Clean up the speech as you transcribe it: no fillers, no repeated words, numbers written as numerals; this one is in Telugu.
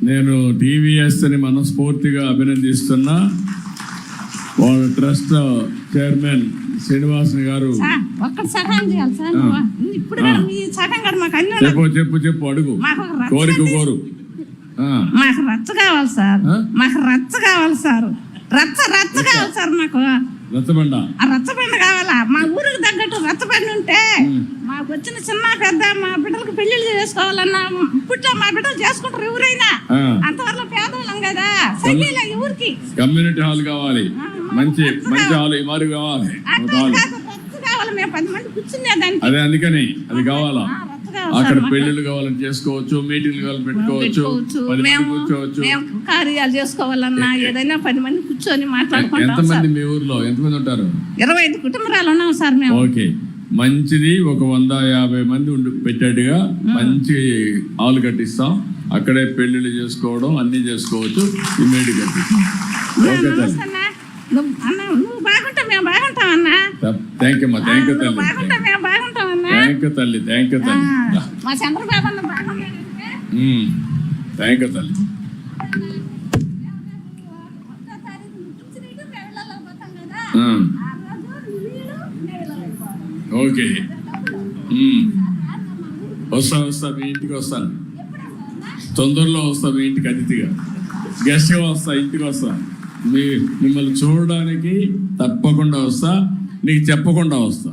నేను టీవీఎస్ని మనస్ఫూర్తిగా అభినందిస్తున్నా. వాళ్ళ ట్రస్ట్ చైర్మన్ శ్రీనివాసన్ గారు ఒక్కటి సహాయం చేయాలి సార్. ఇప్పుడు మీ సహాయం కాదు మాకు అన్ని చెప్పు అడుగు కోరు మాకు రచ్చ కావాలి సార్. మాకు రచ్చ కావాలి సార్. రచ్చ కావాలి సార్. మాకు రచ్చబండ కావాలా. మా ఊరికి తగ్గట్టు రచ్చబండి ఉంటే మాకు వచ్చిన చిన్న పెద్ద మా బిడ్డలకు పెళ్లిళ్ళు చేసుకోవాలన్నా పుట్టిన మా బిడ్డలు చేసుకుంటారు ఎవరైనా. అంతవరకు పేదవాళ్ళం కదా, సైకిల్ ఊరికి కమ్యూనిటీ హాల్ కావాలి, మంచి హాల్ ఇమారు కావాలి. కావాలి మేము 10 మంది కూర్చునేదానికి. అదే అందుకని అది కావాలా. అక్కడ పెళ్లిళ్ళు కావాలని చేసుకోవచ్చు, మీటింగ్లు కావాలని పెట్టుకోవచ్చు, కూర్చోవచ్చు, కార్యాలు చేసుకోవాలన్నా ఏదైనా 10 మంది కూర్చొని మాట్లాడుకుంటాం. ఎంతమంది మీ ఊర్లో ఎంతమంది ఉంటారు? 25 కుటుంబాలు ఉన్నాం సార్ మేము. ఓకే, మంచిది. ఒక 150 మంది పెట్టేట్టుగా మంచి హాల్ కట్టిస్తాం. అక్కడే పెళ్లిళ్ళు చేసుకోవడం అన్ని చేసుకోవచ్చు. ఇమ్మీడియట్ నువ్వు బాగుంటావు మేము బాగుంటాం అన్నా. థ్యాంక్ యూ అమ్మా. థ్యాంక్ యూ తల్లి. బాగుంటాం మేము బాగుంటాం అన్నా. థ్యాంక్ యూ తల్లి. థ్యాంక్ యూ తల్లి. మా చంద్రబాబు అన్న బాగుంటాడు. థ్యాంక్ యూ తల్లి. ఓకే, వస్తా మీ ఇంటికి వస్తాను. తొందరలో వస్తా మీ ఇంటికి అతిథిగా, గెస్ట్గా వస్తా. ఇంటికి వస్తా. మిమ్మల్ని చూడడానికి తప్పకుండా వస్తా. నీకు చెప్పకుండా వస్తా.